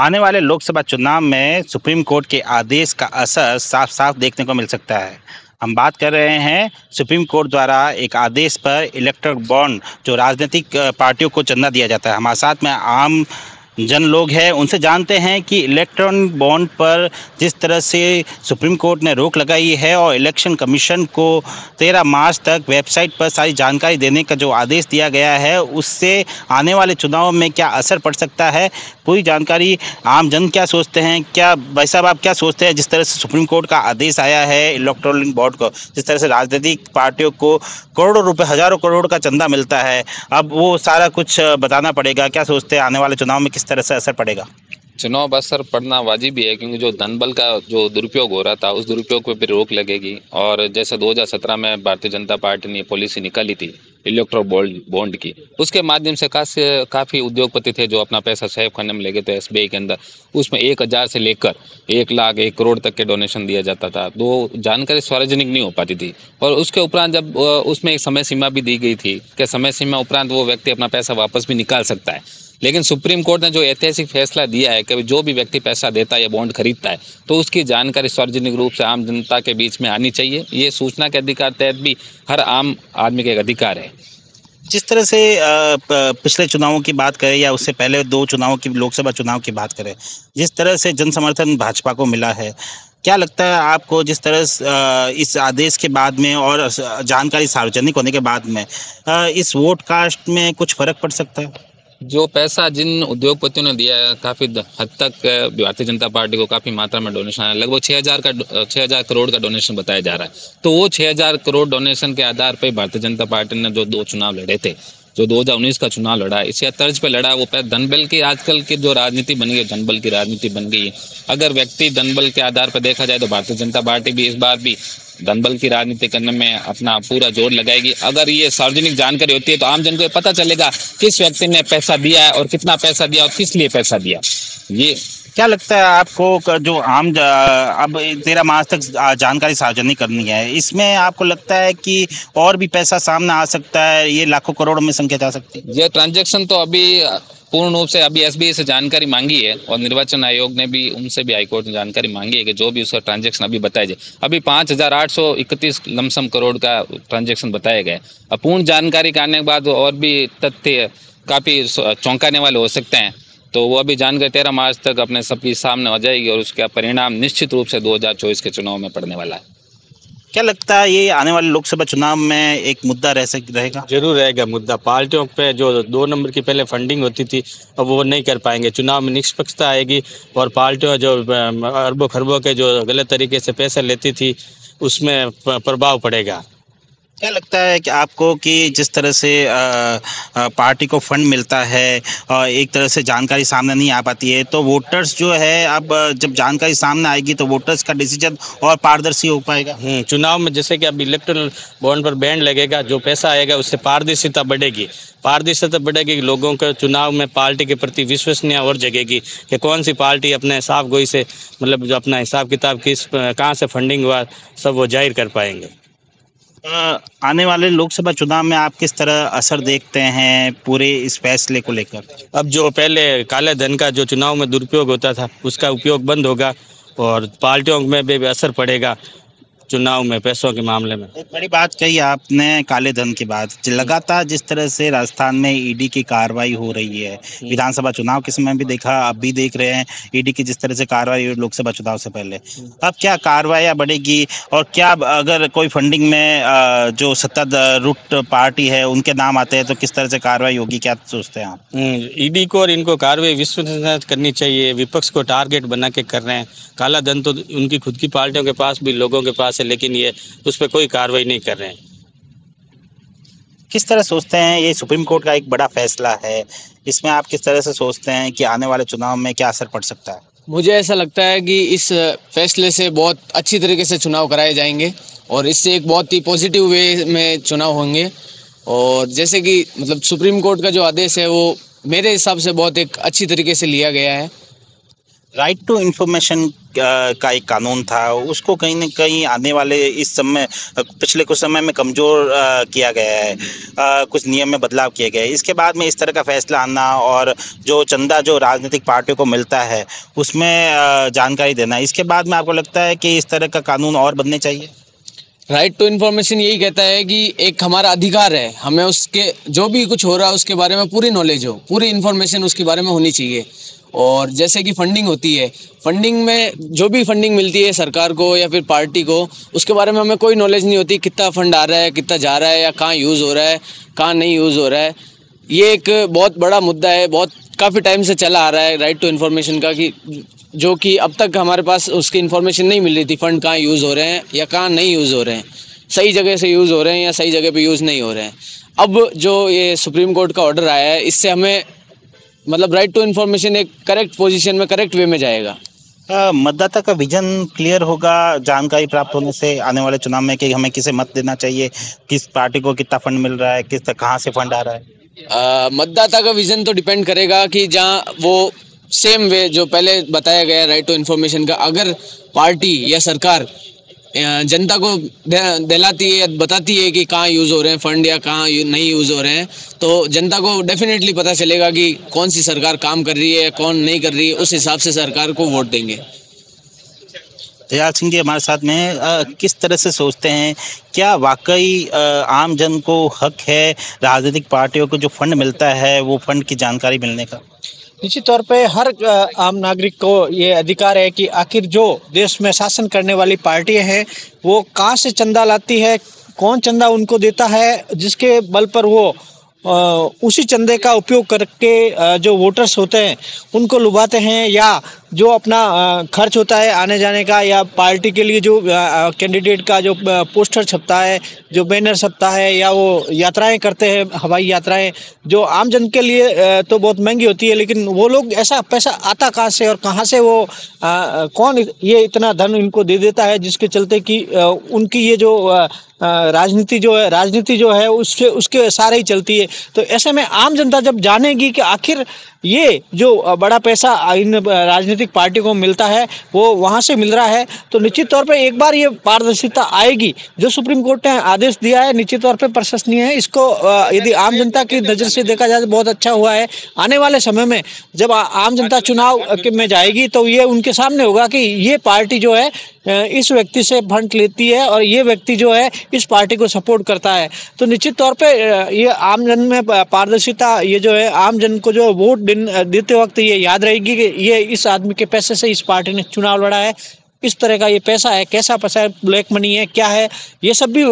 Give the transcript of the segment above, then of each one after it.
आने वाले लोकसभा चुनाव में सुप्रीम कोर्ट के आदेश का असर साफ साफ देखने को मिल सकता है। हम बात कर रहे हैं सुप्रीम कोर्ट द्वारा एक आदेश पर इलेक्ट्रल बॉन्ड जो राजनीतिक पार्टियों को चंदा दिया जाता है। हमारे साथ में आम जन लोग हैं, उनसे जानते हैं कि इलेक्ट्रॉनिक बॉन्ड पर जिस तरह से सुप्रीम कोर्ट ने रोक लगाई है और इलेक्शन कमीशन को 13 मार्च तक वेबसाइट पर सारी जानकारी देने का जो आदेश दिया गया है, उससे आने वाले चुनाव में क्या असर पड़ सकता है, पूरी जानकारी आम जन क्या सोचते हैं। क्या भाई साहब आप क्या सोचते हैं, जिस तरह से सुप्रीम कोर्ट का आदेश आया है इलेक्ट्रॉनिक बॉन्ड को, जिस तरह से राजनीतिक पार्टियों को करोड़ों रुपए, हजारों करोड़ का चंदा मिलता है, अब वो सारा कुछ बताना पड़ेगा। क्या सोचते हैं आने वाले चुनाव में किस तरह से असर पड़ेगा? चुनाव पर असर पड़ना वाजिब ही है, क्योंकि जो धन बल का जो दुरुपयोग हो रहा था उस दुरुपयोग पे भी रोक लगेगी। और जैसे 2017 में भारतीय जनता पार्टी ने पॉलिसी निकाली थी इलेक्ट्रो बॉन्ड की, उसके माध्यम से काफी उद्योगपति थे जो अपना पैसा सेव करने में लगे थे एसबीआई के अंदर। उसमें 1000 से लेकर 1 लाख 1 करोड़ तक के डोनेशन दिया जाता था। तो जानकारी सार्वजनिक नहीं हो पाती थी। और उसके उपरांत जब उसमें एक समय सीमा भी दी गई थी कि समय सीमा उपरांत वो व्यक्ति अपना पैसा वापस भी निकाल सकता है। लेकिन सुप्रीम कोर्ट ने जो ऐतिहासिक फैसला दिया है कि जो भी व्यक्ति पैसा देता है या बॉन्ड खरीदता है तो उसकी जानकारी सार्वजनिक रूप से आम जनता के बीच में आनी चाहिए। ये सूचना के अधिकार तहत भी हर आम आदमी का एक अधिकार है। जिस तरह से पिछले चुनावों की बात करें या उससे पहले 2 चुनावों की, लोकसभा चुनाव की बात करें, जिस तरह से जन समर्थन भाजपा को मिला है, क्या लगता है आपको जिस तरह इस आदेश के बाद में और जानकारी सार्वजनिक होने के बाद में इस वोट कास्ट में कुछ फर्क पड़ सकता है? जो पैसा जिन उद्योगपतियों ने दिया है, काफी हद तक भारतीय जनता पार्टी को काफी मात्रा में डोनेशन है। लगभग 6000 करोड़ का डोनेशन बताया जा रहा है। तो वो 6000 करोड़ डोनेशन के आधार पर भारतीय जनता पार्टी ने जो 2 चुनाव लड़े थे, जो 2019 का चुनाव लड़ा, इसी तर्ज पे लड़ा। वो धनबल की आजकल की जो राजनीति बन गई है, धनबल की राजनीति बन गई है। अगर व्यक्ति धनबल के आधार पर देखा जाए तो भारतीय जनता पार्टी भी इस बार भी धनबल की राजनीति करने में अपना पूरा जोर लगाएगी। अगर ये सार्वजनिक जानकारी होती है तो आम जन को पता चलेगा किस व्यक्ति ने पैसा दिया है और कितना पैसा दिया और किस लिए पैसा दिया। ये क्या लगता है आपको जो अब 13 मार्च तक जानकारी सार्वजनिक करनी है, इसमें आपको लगता है कि और भी पैसा सामने आ सकता है, ये लाखों करोड़ में संख्या जा सकती है? ये ट्रांजैक्शन तो अभी पूर्ण रूप से अभी एसबीआई से जानकारी मांगी है और निर्वाचन आयोग ने भी उनसे भी हाईकोर्ट ने जानकारी मांगी है कि जो भी उसका ट्रांजैक्शन अभी बताया जाए। अभी 5831 लमसम करोड़ का ट्रांजैक्शन बताया गया है। अब पूर्ण जानकारी आने के बाद और भी तथ्य काफी चौंकाने वाले हो सकते हैं। तो वो अभी जानकारी 13 मार्च तक अपने सबके सामने हो जाएगी और उसका परिणाम निश्चित रूप से 2024 के चुनाव में पड़ने वाला है। क्या लगता है ये आने वाले लोकसभा चुनाव में एक मुद्दा रहेगा? जरूर रहेगा मुद्दा। पार्टियों पे जो 2 नंबर की पहले फंडिंग होती थी, अब वो नहीं कर पाएंगे। चुनाव में निष्पक्षता आएगी और पार्टियों जो अरबों खरबों के जो गलत तरीके से पैसे लेती थी उसमें प्रभाव पड़ेगा। क्या लगता है कि आपको कि जिस तरह से पार्टी को फंड मिलता है और एक तरह से जानकारी सामने नहीं आ पाती है, तो वोटर्स जो है, अब जब जानकारी सामने आएगी तो वोटर्स का डिसीजन और पारदर्शी हो पाएगा? चुनाव में जैसे कि अब इलेक्ट्रल बॉन्ड पर बैन लगेगा, जो पैसा आएगा उससे पारदर्शिता बढ़ेगी। पारदर्शिता बढ़ेगी, लोगों को चुनाव में पार्टी के प्रति विश्वसनीयता और जगेगी कि कौन सी पार्टी अपने हिसाब गोई से, मतलब जो अपना हिसाब किताब कहाँ से फंडिंग हुआ, सब वो जाहिर कर पाएंगे। आने वाले लोकसभा चुनाव में आप किस तरह असर देखते हैं पूरे इस फैसले को लेकर? अब जो पहले काले धन का जो चुनाव में दुरुपयोग होता था उसका उपयोग बंद होगा और पार्टियों में भी असर पड़ेगा चुनाव में पैसों के मामले में। एक बड़ी बात कही आपने काले धन की बात। लगातार जिस तरह से राजस्थान में ईडी की कार्रवाई हो रही है, विधानसभा चुनाव के समय भी देखा, अब भी देख रहे हैं ईडी की जिस तरह से कार्रवाई हुई लोकसभा चुनाव से पहले, अब क्या कार्रवाई बढ़ेगी? और क्या अगर कोई फंडिंग में जो सत्तारूढ़ पार्टी है उनके नाम आते हैं तो किस तरह से कार्रवाई होगी, क्या सोचते हैं आप? ईडी को और इनको कार्रवाई विश्वसनीय करनी चाहिए। विपक्ष को टारगेट बना के कर रहे हैं। काला धन तो उनकी खुद की पार्टियों के पास भी, लोगों के पास है, लेकिन ये उस पर कोई कार्रवाई नहीं कर रहे हैं। किस तरह सोचते हैं ये सुप्रीम कोर्ट का एक बड़ा फैसला है, इसमें आप किस तरह से सोचते हैं कि आने वाले चुनाव में क्या असर पड़ सकता है? मुझे ऐसा लगता है कि इस फैसले से बहुत अच्छी तरीके से चुनाव कराए जाएंगे और इससे एक बहुत ही पॉजिटिव वे में चुनाव होंगे। और जैसे कि मतलब सुप्रीम कोर्ट का जो आदेश है वो मेरे हिसाब से बहुत एक अच्छी तरीके से लिया गया है। राइट टू इन्फॉर्मेशन का एक कानून था, उसको कहीं न कहीं आने वाले इस समय पिछले कुछ समय में कमज़ोर किया गया है। कुछ नियम में बदलाव किए गए। इसके बाद में इस तरह का फैसला आना और जो चंदा जो राजनीतिक पार्टियों को मिलता है उसमें जानकारी देना, इसके बाद में आपको लगता है कि इस तरह का कानून और बनने चाहिए? राइट टू इन्फॉर्मेशन यही कहता है कि एक हमारा अधिकार है, हमें उसके जो भी कुछ हो रहा है उसके बारे में पूरी नॉलेज हो, पूरी इन्फॉर्मेशन उसके बारे में होनी चाहिए। और जैसे कि फंडिंग होती है, फंडिंग में जो भी फंडिंग मिलती है सरकार को या फिर पार्टी को, उसके बारे में हमें कोई नॉलेज नहीं होती, कितना फंड आ रहा है, कितना जा रहा है, या कहाँ यूज़ हो रहा है, कहाँ नहीं यूज़ हो रहा है। ये एक बहुत बड़ा मुद्दा है, बहुत काफ़ी टाइम से चला आ रहा है राइट टू इन्फॉर्मेशन का, कि जो कि अब तक हमारे पास उसकी इन्फॉर्मेशन नहीं मिल रही थी, फंड कहाँ यूज़ हो रहे हैं या कहाँ नहीं यूज़ हो रहे हैं, सही जगह से यूज़ हो रहे हैं या सही जगह पे यूज़ नहीं हो रहे हैं। अब जो ये सुप्रीम कोर्ट का ऑर्डर आया है, इससे हमें मतलब राइट टू इन्फॉर्मेशन एक करेक्ट पोजीशन में, करेक्ट वे में जाएगा। मतदाता का विजन क्लियर होगा जानकारी प्राप्त होने से आने वाले चुनाव में कि हमें किसे मत देना चाहिए, किस पार्टी को कितना फंड मिल रहा है, किस कहाँ से फंड आ रहा है। मतदाता का विजन तो डिपेंड करेगा कि जहाँ वो सेम वे जो पहले बताया गया राइट टू इन्फॉर्मेशन का, अगर पार्टी या सरकार जनता को दिलाती है या बताती है कि कहाँ यूज़ हो रहे हैं फंड या कहाँ नहीं यूज़ हो रहे हैं, तो जनता को डेफिनेटली पता चलेगा कि कौन सी सरकार काम कर रही है, कौन नहीं कर रही है, उस हिसाब से सरकार को वोट देंगे। दयाल सिंह जी हमारे साथ में किस तरह से सोचते हैं, क्या वाकई आम जन को हक है राजनीतिक पार्टियों को जो फंड मिलता है वो फंड की जानकारी मिलने का? निश्चित तौर पे हर आम नागरिक को ये अधिकार है कि आखिर जो देश में शासन करने वाली पार्टियां हैं वो कहाँ से चंदा लाती है, कौन चंदा उनको देता है, जिसके बल पर वो उसी चंदे का उपयोग करके जो वोटर्स होते हैं उनको लुभाते हैं, या जो अपना खर्च होता है आने जाने का, या पार्टी के लिए जो कैंडिडेट का जो पोस्टर छपता है, जो बैनर छपता है, या वो यात्राएं करते हैं, हवाई यात्राएं जो आम जन के लिए तो बहुत महंगी होती है, लेकिन वो लोग ऐसा पैसा आता कहाँ से और कहाँ से वो कौन ये इतना धन इनको दे देता है, जिसके चलते कि उनकी ये जो राजनीति जो है उससे उसके सारे ही चलती है। तो ऐसे में आम जनता जब जानेगी कि आखिर ये जो बड़ा पैसा इन राजनीतिक पार्टियों को मिलता है वो वहाँ से मिल रहा है, तो निश्चित तौर पे एक बार ये पारदर्शिता आएगी। जो सुप्रीम कोर्ट ने आदेश दिया है निश्चित तौर पे प्रशंसनीय है। इसको यदि आम जनता की नज़र से देखा जाए तो बहुत अच्छा हुआ है। आने वाले समय में जब आम जनता चुनाव में जाएगी तो ये उनके सामने होगा कि ये पार्टी जो है इस व्यक्ति से फंड लेती है और ये व्यक्ति जो है इस पार्टी को सपोर्ट करता है। तो निश्चित तौर पे ये आम जन में पारदर्शिता, ये जो है आम जन को जो वोट देते वक्त ये याद रहेगी कि ये इस आदमी के पैसे से इस पार्टी ने चुनाव लड़ा है, इस तरह का ये पैसा है, कैसा पैसा है, ब्लैक मनी है, क्या है, ये सब भी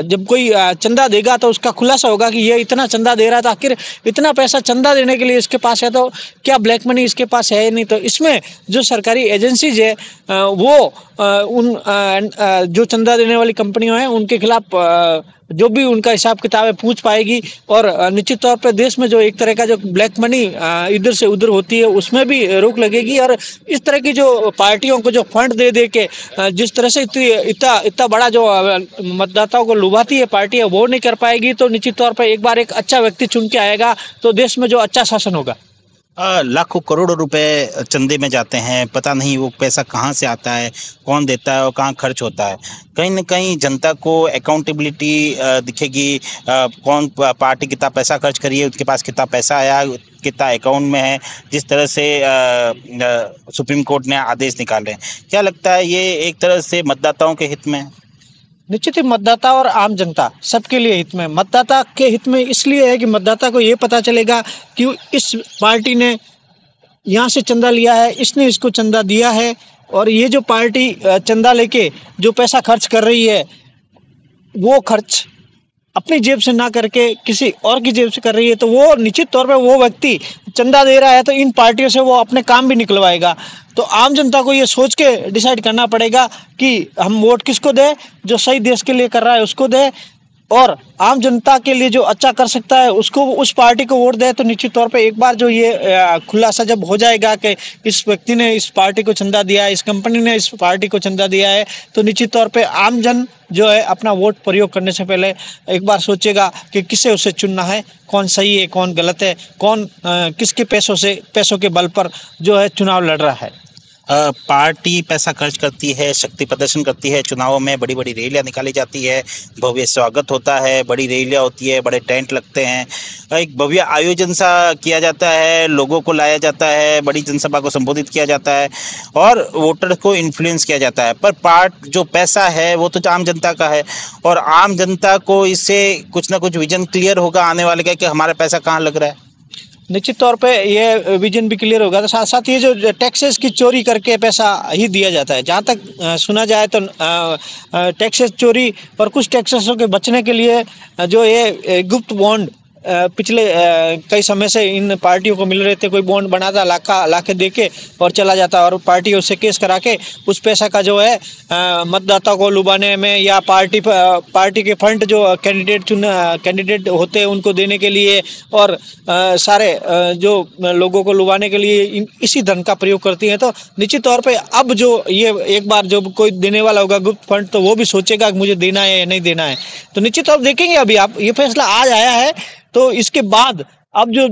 जब कोई चंदा देगा तो उसका खुलासा होगा कि ये इतना चंदा दे रहा था, आखिर इतना पैसा चंदा देने के लिए इसके पास है तो क्या ब्लैक मनी इसके पास है नहीं। तो इसमें जो सरकारी एजेंसीज है वो उन जो चंदा देने वाली कंपनियों हैं उनके खिलाफ जो भी उनका हिसाब किताब है पूछ पाएगी, और निश्चित तौर पर देश में जो एक तरह का जो ब्लैक मनी इधर से उधर होती है उसमें भी रोक लगेगी। और इस तरह की जो पार्टियों को जो फंड दे दे के जिस तरह से इतना बड़ा जो मतदाताओं को लुभाती है पार्टी है वो नहीं कर पाएगी। तो निश्चित तौर पर एक बार एक अच्छा व्यक्ति चुन के आएगा तो देश में जो अच्छा शासन होगा। लाखों करोड़ों रुपए चंदे में जाते हैं, पता नहीं वो पैसा कहाँ से आता है, कौन देता है और कहाँ खर्च होता है। कहीं न कहीं जनता को अकाउंटेबिलिटी दिखेगी, कौन पार्टी कितना पैसा खर्च करी है, उसके पास कितना पैसा आया, कितना अकाउंट में है, जिस तरह से सुप्रीम कोर्ट ने आदेश निकाले हैं। क्या लगता है ये एक तरह से मतदाताओं के हित में है? निश्चित ही मतदाता और आम जनता सबके लिए हित में। मतदाता के हित में इसलिए है कि मतदाता को ये पता चलेगा कि इस पार्टी ने यहाँ से चंदा लिया है, इसने इसको चंदा दिया है, और ये जो पार्टी चंदा लेके जो पैसा खर्च कर रही है वो खर्च अपनी जेब से ना करके किसी और की जेब से कर रही है, तो वो निश्चित तौर पे वो व्यक्ति चंदा दे रहा है तो इन पार्टियों से वो अपने काम भी निकलवाएगा। तो आम जनता को ये सोच के डिसाइड करना पड़ेगा कि हम वोट किसको दें, जो सही देश के लिए कर रहा है उसको दें, और आम जनता के लिए जो अच्छा कर सकता है उसको, उस पार्टी को वोट दे, तो निश्चित तौर पे एक बार जो ये खुलासा जब हो जाएगा कि इस व्यक्ति ने इस पार्टी को चंदा दिया है, इस कंपनी ने इस पार्टी को चंदा दिया है, तो निश्चित तौर पे आम जन जो है अपना वोट प्रयोग करने से पहले एक बार सोचेगा कि किसे उसे चुनना है, कौन सही है, कौन गलत है, कौन किसके पैसों के बल पर जो है चुनाव लड़ रहा है। पार्टी पैसा खर्च करती है, शक्ति प्रदर्शन करती है, चुनावों में बड़ी बड़ी रैलियां निकाली जाती है, भव्य स्वागत होता है, बड़ी रैलियां होती है, बड़े टेंट लगते हैं, एक भव्य आयोजन सा किया जाता है, लोगों को लाया जाता है, बड़ी जनसभा को संबोधित किया जाता है और वोटर को इन्फ्लुएंस किया जाता है। पर जो पैसा है वो तो आम जनता का है और आम जनता को इससे कुछ ना कुछ विजन क्लियर होगा आने वाले का कि हमारा पैसा कहाँ लग रहा है। निश्चित तौर पे ये विजन भी क्लियर होगा। तो साथ साथ ये जो टैक्सेस की चोरी करके पैसा ही दिया जाता है, जहाँ तक सुना जाए तो टैक्सेस चोरी और कुछ टैक्सेसों के बचने के लिए जो ये गुप्त बॉन्ड पिछले कई समय से इन पार्टियों को मिल रहे थे, कोई बॉन्ड बनाता लाके देके और चला जाता और पार्टी उससे केस करा के उस पैसा का जो है मतदाता को लुभाने में या पार्टी के फंड जो कैंडिडेट होते हैं उनको देने के लिए और सारे जो लोगों को लुभाने के लिए इसी धन का प्रयोग करती हैं। तो निश्चित तौर पे अब जो ये एक बार जो कोई देने वाला होगा गुप्त फंड, तो वो भी सोचेगा कि मुझे देना है या नहीं देना है। तो निश्चित तौर देखेंगे, अभी आप ये फैसला आज आया है, तो इसके बाद अब जो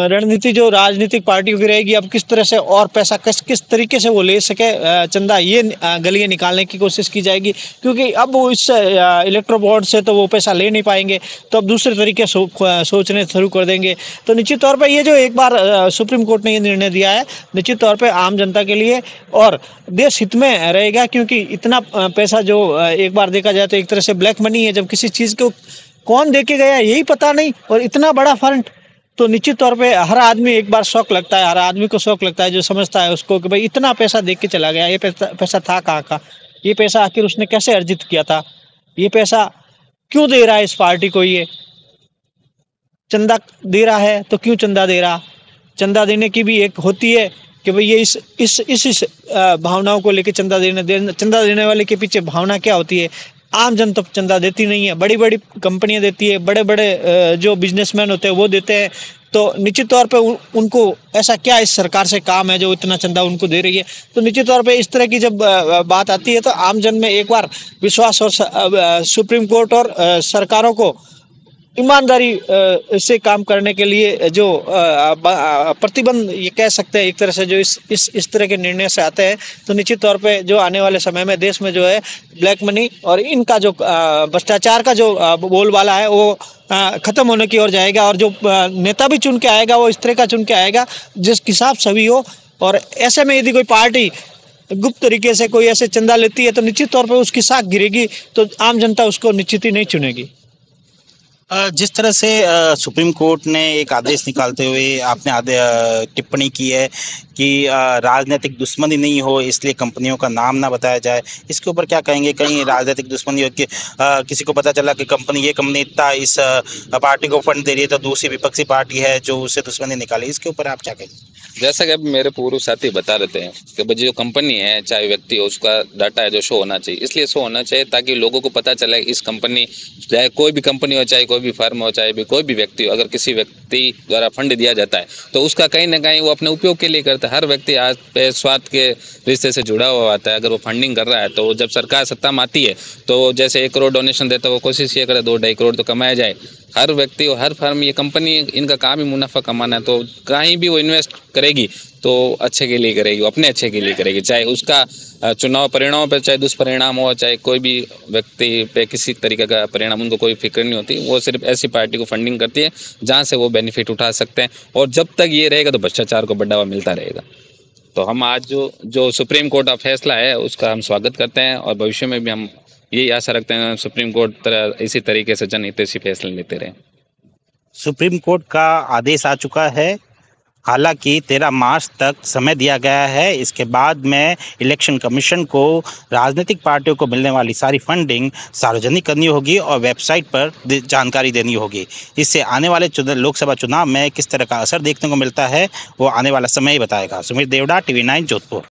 रणनीति जो राजनीतिक पार्टियों की रहेगी, अब किस तरह से और पैसा किस तरीके से वो ले सके चंदा, ये गलियां निकालने की कोशिश की जाएगी, क्योंकि अब वो इस इलेक्ट्रो बोर्ड से तो वो पैसा ले नहीं पाएंगे, तो अब दूसरे तरीके सोचने शुरू कर देंगे। तो निश्चित तौर पे ये जो एक बार सुप्रीम कोर्ट ने ये निर्णय दिया है, निश्चित तौर पे आम जनता के लिए और देश हित में रहेगा, क्योंकि इतना पैसा जो एक बार देखा जाए तो एक तरह से ब्लैक मनी है। जब किसी चीज़ को कौन दे के गया यही पता नहीं और इतना बड़ा फंड, तो निश्चित तौर पे हर आदमी एक बार शौक लगता है, हर आदमी को शौक लगता है जो समझता है उसको कि भाई इतना पैसा दे के चला गया, ये पैसा था कहाँ का, ये पैसा आखिर उसने कैसे अर्जित किया था, ये पैसा क्यों दे रहा है इस पार्टी को, ये चंदा दे रहा है तो क्यों चंदा दे रहा। चंदा देने की भी एक होती है कि भाई ये इस भावनाओं को लेके चंदा देने वाले के पीछे भावना क्या होती है। आम जन तो चंदा देती नहीं है, बड़ी बड़ी कंपनियां देती है, बड़े बड़े जो बिजनेसमैन होते हैं वो देते हैं। तो निश्चित तौर पे उनको ऐसा क्या इस सरकार से काम है जो इतना चंदा उनको दे रही है। तो निश्चित तौर पे इस तरह की जब बात आती है तो आम जन में एक बार विश्वास और सुप्रीम कोर्ट और सरकारों को ईमानदारी से काम करने के लिए जो प्रतिबंध ये कह सकते हैं एक तरह से जो इस तरह के निर्णय से आते हैं, तो निश्चित तौर पे जो आने वाले समय में देश में जो है ब्लैक मनी और इनका जो भ्रष्टाचार का जो बोलबाला है वो खत्म होने की ओर जाएगा और जो नेता भी चुन के आएगा वो इस तरह का चुन के आएगा जिसके साथ सभी हो। और ऐसे में यदि कोई पार्टी गुप्त तरीके से कोई ऐसे चंदा लेती है तो निश्चित तौर पर उसकी साख गिरेगी, तो आम जनता उसको निश्चित ही नहीं चुनेगी। जिस तरह से सुप्रीम कोर्ट ने एक आदेश निकालते हुए आपने टिप्पणी की है कि राजनीतिक दुश्मनी नहीं हो इसलिए कंपनियों का नाम ना बताया जाए, इसके ऊपर क्या कहेंगे? कहीं राजनीतिक दुश्मनी हो कि किसी को पता चला कि ये कंपनी इतना इस पार्टी को फंड दे रही है तो दूसरी विपक्षी पार्टी है जो उससे दुश्मनी निकाली, इसके ऊपर आप क्या कहेंगे? जैसा कि अब मेरे पूर्व साथी बता रहे थे कि भाई जो कंपनी है चाहे व्यक्ति हो उसका डाटा है जो शो होना चाहिए, इसलिए शो होना चाहिए ताकि लोगों को पता चले इस कंपनी, चाहे कोई भी कंपनी हो, चाहे कोई भी फर्म हो, चाहे भी कोई भी व्यक्ति हो, अगर किसी व्यक्ति द्वारा फंड दिया जाता है तो उसका कहीं ना कहीं वो अपने उपयोग के लिए करता है। हर व्यक्ति आज पे स्वार्थ के रिश्ते से जुड़ा हुआ आता है। अगर वो फंडिंग कर रहा है तो जब सरकार सत्ता में आती है तो जैसे 1 करोड़ डोनेशन देता है वो कोशिश ये करे 2-2.5 करोड़ तो कमाया जाए। हर व्यक्ति और हर फर्म, ये कंपनी, इनका काम ही मुनाफा कमाना है, तो कहीं भी वो इन्वेस्ट करेगी तो अच्छे के लिए करेगी, अपने अच्छे के लिए करेगी, चाहे उसका चुनाव परिणामों पर चाहे दुष्परिणाम हो, चाहे कोई भी व्यक्ति पे किसी तरीके का परिणाम उनको कोई फिक्र नहीं होती। वो सिर्फ ऐसी पार्टी को फंडिंग करती है जहाँ से वो बेनिफिट उठा सकते हैं और जब तक ये रहेगा तो भ्रष्टाचार को बढ़ावा मिलता रहेगा। तो हम आज जो सुप्रीम कोर्ट का फैसला है उसका हम स्वागत करते हैं और भविष्य में भी हम यही आशा रखते हैं सुप्रीम कोर्ट इसी तरीके से जनहितैषी फैसले लेते रहे। सुप्रीम कोर्ट का आदेश आ चुका है, हालांकि 13 मार्च तक समय दिया गया है। इसके बाद में इलेक्शन कमीशन को राजनीतिक पार्टियों को मिलने वाली सारी फंडिंग सार्वजनिक करनी होगी और वेबसाइट पर जानकारी देनी होगी। इससे आने वाले लोकसभा चुनाव में किस तरह का असर देखने को मिलता है वो आने वाला समय ही बताएगा। सुमित देवड़ा, TV9 जोधपुर।